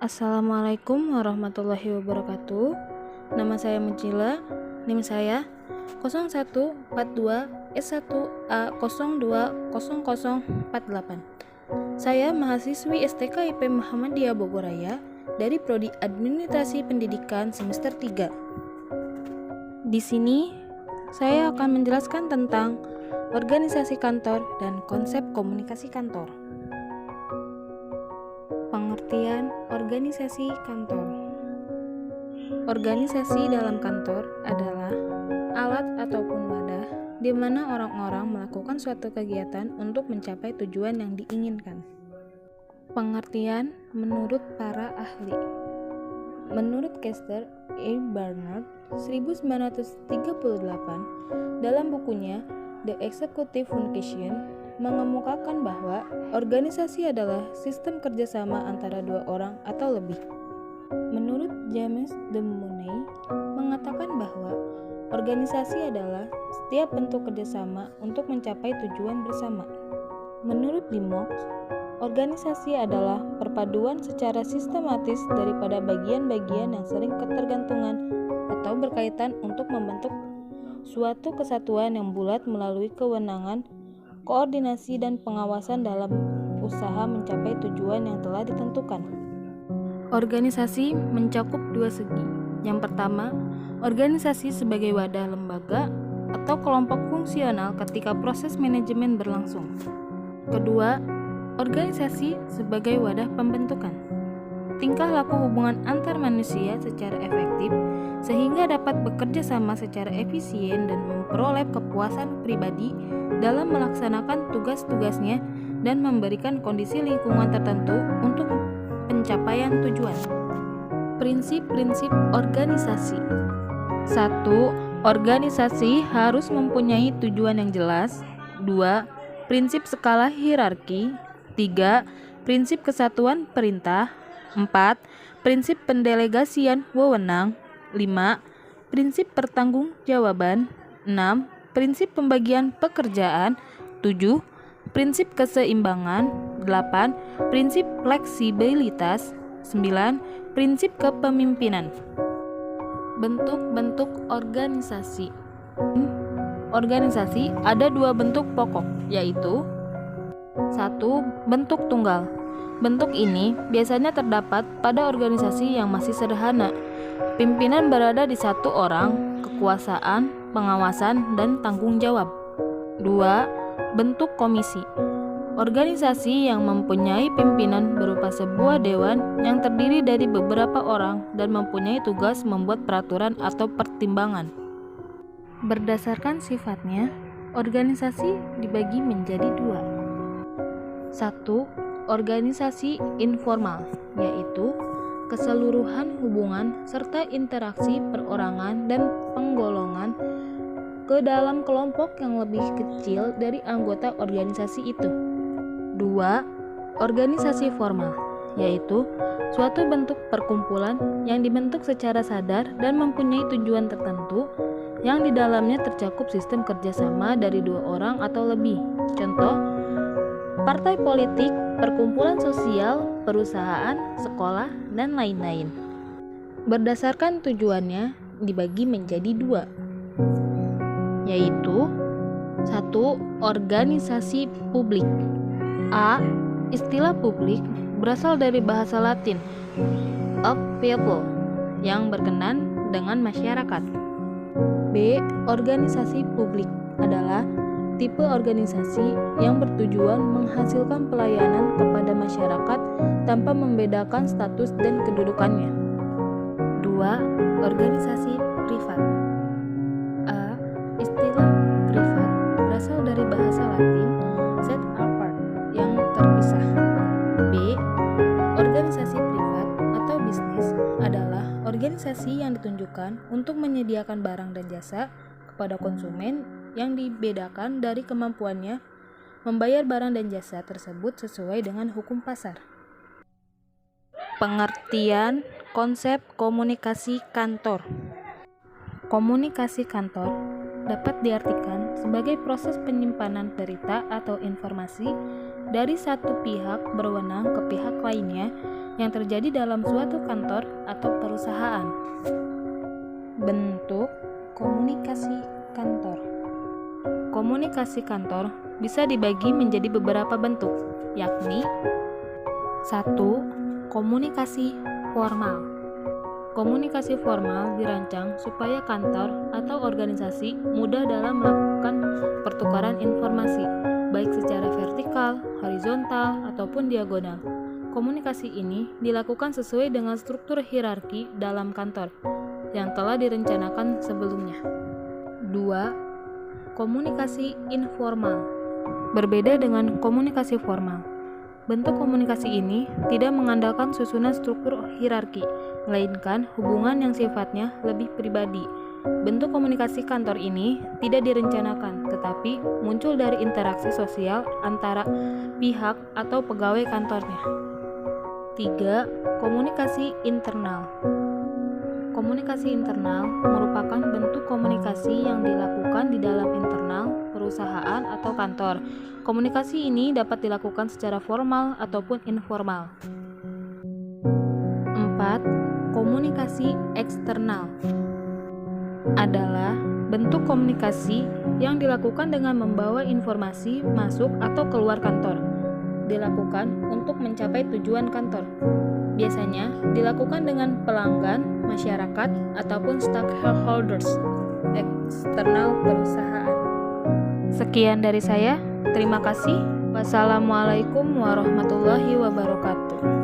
Assalamualaikum warahmatullahi wabarakatuh. Nama saya Mucila, NIM saya 0142S1A020048. Saya mahasiswi STK IP Muhammadiyah Bogoraya dari Prodi Administrasi Pendidikan semester 3. Di sini saya akan menjelaskan tentang organisasi kantor dan konsep komunikasi kantor. Pengertian organisasi kantor. Organisasi dalam kantor adalah alat ataupun wadah di mana orang-orang melakukan suatu kegiatan untuk mencapai tujuan yang diinginkan. Pengertian menurut para ahli. Menurut Kester A. Barnard 1938 dalam bukunya The Executive Function mengemukakan bahwa organisasi adalah sistem kerjasama antara dua orang atau lebih. Menurut James de Money mengatakan bahwa organisasi adalah setiap bentuk kerjasama untuk mencapai tujuan bersama. Menurut Dimox, organisasi adalah perpaduan secara sistematis daripada bagian-bagian yang sering ketergantungan atau berkaitan untuk membentuk suatu kesatuan yang bulat melalui kewenangan, koordinasi dan pengawasan dalam usaha mencapai tujuan yang telah ditentukan. Organisasi mencakup dua segi. Yang pertama, organisasi sebagai wadah lembaga atau kelompok fungsional ketika proses manajemen berlangsung. Kedua, organisasi sebagai wadah pembentukan. Tingkah laku hubungan antar manusia secara efektif sehingga dapat bekerja sama secara efisien dan memperoleh kepuasan pribadi dalam melaksanakan tugas-tugasnya dan memberikan kondisi lingkungan tertentu untuk pencapaian tujuan. Prinsip-prinsip organisasi. 1. Organisasi harus mempunyai tujuan yang jelas. 2. Prinsip skala hierarki. 3. Prinsip kesatuan perintah. 4. Prinsip pendelegasian wewenang. 5. Prinsip pertanggungjawaban. 6. Prinsip pembagian pekerjaan. 7. Prinsip keseimbangan. 8. Prinsip fleksibilitas. 9. Prinsip kepemimpinan. Bentuk-bentuk organisasi. Organisasi ada dua bentuk pokok, yaitu 1. Bentuk tunggal. Bentuk ini biasanya terdapat pada organisasi yang masih sederhana. Pimpinan berada di satu orang, kekuasaan, pengawasan, dan tanggung jawab. 2. Bentuk komisi. Organisasi yang mempunyai pimpinan berupa sebuah dewan yang terdiri dari beberapa orang dan mempunyai tugas membuat peraturan atau pertimbangan. Berdasarkan sifatnya, organisasi dibagi menjadi dua. 1. Organisasi informal, yaitu keseluruhan hubungan serta interaksi perorangan dan penggolongan ke dalam kelompok yang lebih kecil dari anggota organisasi itu. 2. Organisasi formal, yaitu suatu bentuk perkumpulan yang dibentuk secara sadar dan mempunyai tujuan tertentu yang di dalamnya tercakup sistem kerjasama dari dua orang atau lebih. Contoh, partai politik, perkumpulan sosial, perusahaan, sekolah, dan lain-lain. Berdasarkan tujuannya dibagi menjadi dua, yaitu 1. Organisasi publik. A. Istilah publik berasal dari bahasa Latin of people, yang berkenan dengan masyarakat. B. Organisasi publik adalah tipe organisasi yang bertujuan menghasilkan pelayanan kepada masyarakat tanpa membedakan status dan kedudukannya. 2. Organisasi privat. A. Istilah privat berasal dari bahasa Latin set apart, yang terpisah. B. Organisasi privat atau bisnis adalah organisasi yang ditunjukkan untuk menyediakan barang dan jasa kepada konsumen yang dibedakan dari kemampuannya membayar barang dan jasa tersebut sesuai dengan hukum pasar. Pengertian konsep komunikasi kantor. Komunikasi kantor dapat diartikan sebagai proses penyimpanan berita atau informasi dari satu pihak berwenang ke pihak lainnya yang terjadi dalam suatu kantor atau perusahaan. Bentuk komunikasi kantor. Komunikasi kantor bisa dibagi menjadi beberapa bentuk, yakni 1. Komunikasi formal. Komunikasi formal dirancang supaya kantor atau organisasi mudah dalam melakukan pertukaran informasi, baik secara vertikal, horizontal, ataupun diagonal. Komunikasi ini dilakukan sesuai dengan struktur hierarki dalam kantor yang telah direncanakan sebelumnya. 2. Komunikasi informal. Berbeda dengan komunikasi formal, bentuk komunikasi ini tidak mengandalkan susunan struktur hierarki, melainkan hubungan yang sifatnya lebih pribadi. Bentuk komunikasi kantor ini tidak direncanakan, tetapi muncul dari interaksi sosial antara pihak atau pegawai kantornya. 3. Komunikasi internal. Komunikasi internal merupakan bentuk komunikasi yang dilakukan di dalam internal perusahaan atau kantor. Komunikasi ini dapat dilakukan secara formal ataupun informal. 4. Komunikasi eksternal adalah bentuk komunikasi yang dilakukan dengan membawa informasi masuk atau keluar kantor. Dilakukan untuk mencapai tujuan kantor. Biasanya dilakukan dengan pelanggan, masyarakat, ataupun stakeholders eksternal perusahaan. Sekian dari saya. Terima kasih. Wassalamualaikum warahmatullahi wabarakatuh.